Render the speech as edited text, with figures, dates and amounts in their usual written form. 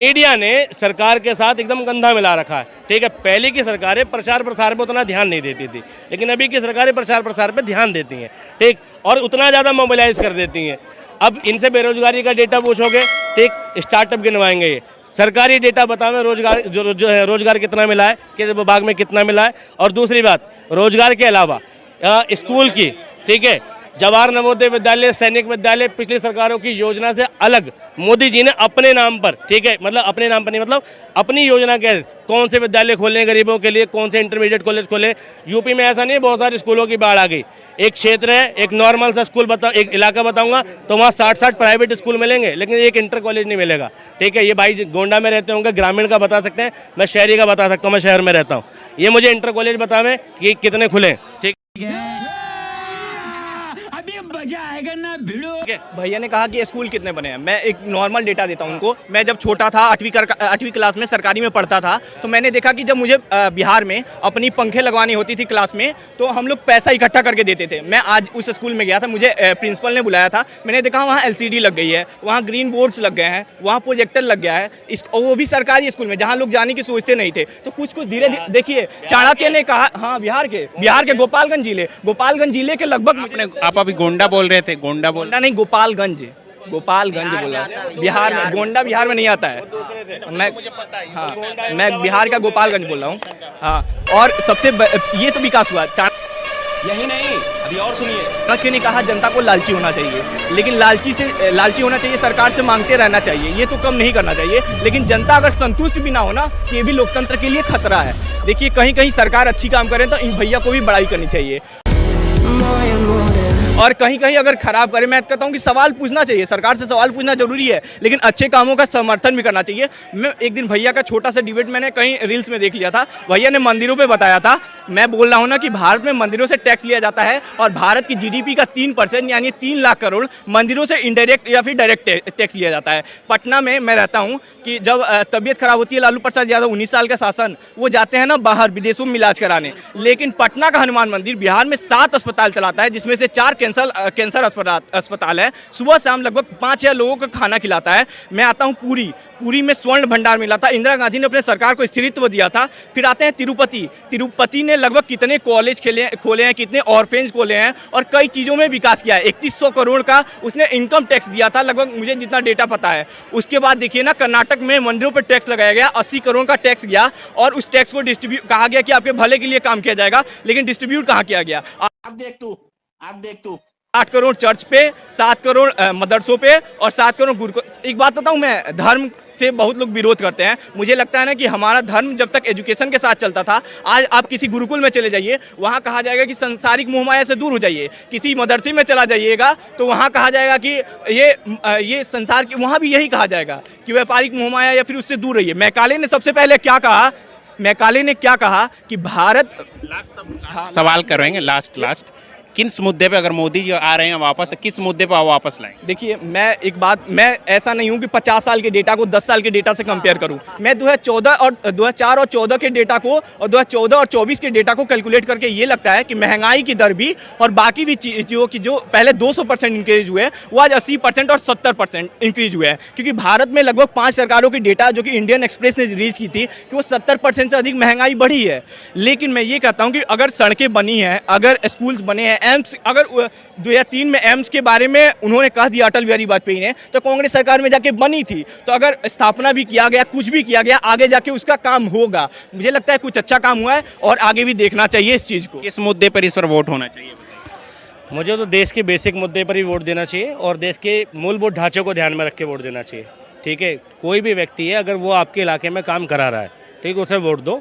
Media ने सरकार के साथ एकदम कंधा मिला रखा है। ठीक है, पहले की सरकारें प्रचार प्रसार पे उतना ध्यान नहीं देती थी, लेकिन अभी की सरकारें प्रचार प्रसार पे ध्यान देती हैं। ठीक, और उतना ज़्यादा मोबिलाइज कर देती हैं। अब इनसे बेरोजगारी का डेटा पूछोगे, ठीक, स्टार्टअप गिनवाएंगे ये। सरकारी डेटा बतावें रोजगार जो है रोजगार कितना मिला है, किस विभाग में कितना मिला है। और दूसरी बात, रोजगार के अलावा स्कूल की, ठीक है, जवाहर नवोदय विद्यालय, सैनिक विद्यालय पिछली सरकारों की योजना से अलग मोदी जी ने अपने नाम पर, ठीक है, मतलब अपने नाम पर नहीं, मतलब अपनी योजना के कौन से विद्यालय खोले गरीबों के लिए, कौन से इंटरमीडिएट कॉलेज खोले। यूपी में ऐसा नहीं, बहुत सारे स्कूलों की बाढ़ आ गई। एक क्षेत्र है, एक नॉर्मल सा स्कूल एक इलाका बताऊंगा तो वहाँ 60-60 प्राइवेट स्कूल मिलेंगे, लेकिन एक इंटर कॉलेज नहीं मिलेगा। ठीक है, ये भाई गोंडा में रहते होंगे, ग्रामीण का बता सकते हैं, मैं शहरी का बता सकता हूँ, मैं शहर में रहता हूँ। ये मुझे इंटर कॉलेज बतावें कि कितने खुले। ठीक है, मजा आएगा ना भिड़ो। भैया ने कहा कि स्कूल कितने बने हैं। मैं एक नॉर्मल डेटा देता हूं उनको। मैं जब छोटा था, 8वीं क्लास में सरकारी में पढ़ता था, तो मैंने देखा कि जब मुझे बिहार में अपनी पंखे लगवानी होती थी क्लास में, तो हम लोग पैसा इकट्ठा करके देते थे। मैं आज उस स्कूल में गया था, मुझे प्रिंसिपल ने बुलाया था, मैंने देखा वहाँ LCD लग गई है, वहाँ ग्रीन बोर्ड्स लग गए हैं, वहाँ प्रोजेक्टर लग गया है, वो भी सरकारी स्कूल में जहाँ लोग जाने की सोचते नहीं थे। तो कुछ धीरे धीरे देखिए, चाणक्य ने कहा, हाँ, बिहार के गोपालगंज जिले के लगभग, आप अभी गोंडा बोल रहे थे, गोंडा नहीं, गोपालगंज बोल रहा है। बिहार में गोंडा बिहार में नहीं आता है। मैं बिहार का गोपालगंज बोल रहा हूँ। हाँ, और सबसे ये तो विकास हुआ। यही नहीं, अभी और सुनिए। चाणक्य ने कहा जनता को लालची होना चाहिए, लेकिन लालची होना चाहिए, सरकार से मांगते रहना चाहिए, ये तो कम नहीं करना चाहिए। लेकिन जनता अगर संतुष्ट भी ना हो ना, तो ये भी लोकतंत्र के लिए खतरा है। देखिए, कहीं कहीं सरकार अच्छी काम करे तो इन भैया को भी बड़ाई करनी चाहिए, और कहीं कहीं अगर खराब करे, मैं कहता हूँ कि सवाल पूछना चाहिए, सरकार से सवाल पूछना जरूरी है, लेकिन अच्छे कामों का समर्थन भी करना चाहिए। मैं एक दिन भैया का छोटा सा डिबेट मैंने कहीं रील्स में देख लिया था। भैया ने मंदिरों पे बताया था, मैं बोल रहा हूँ ना कि भारत में मंदिरों से टैक्स लिया जाता है, और भारत की GDP का 3% यानी 3 लाख करोड़ मंदिरों से इनडायरेक्ट या फिर डायरेक्ट टैक्स लिया जाता है। पटना में मैं रहता हूँ कि जब तबीयत खराब होती है, लालू प्रसाद यादव 19 साल का शासन, वो जाते हैं ना बाहर विदेशों में इलाज कराने, लेकिन पटना का हनुमान मंदिर बिहार में 7 अस्पताल चलाता है, जिसमें से 4 कैंसर अस्पताल है। सुबह शाम लगभग 5000 लोगों को खाना खिलाता है। मैं आता हूँ पुरी में स्वर्ण भंडार मिला था, इंदिरा गांधी ने अपने सरकार को स्थिरत्व दिया था। फिर आते हैं तिरुपति ने लगभग कितने कॉलेज खोले हैं, कितने ऑर्फेंज खोले हैं, और कई चीज़ों में विकास किया है। 3100 करोड़ का उसने इनकम टैक्स दिया था, लगभग मुझे जितना डेटा पता है। उसके बाद देखिए ना, कर्नाटक में मंदिरों पर टैक्स लगाया गया, 80 करोड़ का टैक्स गया, और उस टैक्स को डिस्ट्रीब्यूट कहा गया कि आपके भले के लिए काम किया जाएगा, लेकिन डिस्ट्रीब्यूट कहाँ किया गया? आप देख तू 8 करोड़ चर्च पे, 7 करोड़ मदरसों पे, और 7 करोड़ गुरु। एक बात बताऊं, मैं धर्म से बहुत लोग विरोध करते हैं। मुझे लगता है ना कि हमारा धर्म जब तक एजुकेशन के साथ चलता था, आज आप किसी गुरुकुल में चले जाइए, वहाँ कहा जाएगा कि संसारिक मोहमाया से दूर हो जाइए। किसी मदरसे में चला जाइएगा तो वहाँ कहा जाएगा कि ये संसार की, वहाँ भी यही कहा जाएगा कि व्यापारिक मोहमाया या फिर उससे दूर रहिए। मैकाले ने सबसे पहले क्या कहा? मैकाले ने क्या कहा कि भारत, सवाल करेंगे लास्ट, किस मुद्दे पे अगर मोदी जी आ रहे हैं वापस, तो किस मुद्दे पे वापस लाएंगे? देखिए, मैं ऐसा नहीं हूं कि 50 साल के डेटा को 10 साल के डेटा से कंपेयर करूं। मैं 2004 और 14 के डेटा को और 2014 और 24 के डेटा को कैलकुलेट करके ये लगता है कि महंगाई की दर भी और बाकी भी चीज़ों की, जो पहले 200% इंक्रीज हुए, वो आज 80% और 70% इंक्रीज हुए हैं। क्योंकि भारत में लगभग 5 सरकारों की डेटा, जो कि इंडियन एक्सप्रेस ने रिलीज की थी, कि वो 70% से अधिक महंगाई बढ़ी है। लेकिन मैं ये कहता हूँ कि अगर सड़कें बनी हैं, अगर स्कूल्स बने हैं, एम्स, अगर 2003 में एम्स के बारे में उन्होंने कह दिया अटल बिहारी वाजपेयी ने, तो कांग्रेस सरकार में जाके बनी थी। तो अगर स्थापना भी किया गया, कुछ भी किया गया, आगे जाके उसका काम होगा। मुझे लगता है कुछ अच्छा काम हुआ है, और आगे भी देखना चाहिए इस चीज़ को। किस मुद्दे पर इस पर वोट होना चाहिए? मुझे तो देश के बेसिक मुद्दे पर ही वोट देना चाहिए, और देश के मूलभूत ढांचे को ध्यान में रख के वोट देना चाहिए। ठीक है, कोई भी व्यक्ति है, अगर वो आपके इलाके में काम करा रहा है, ठीक है, उसे वोट दो।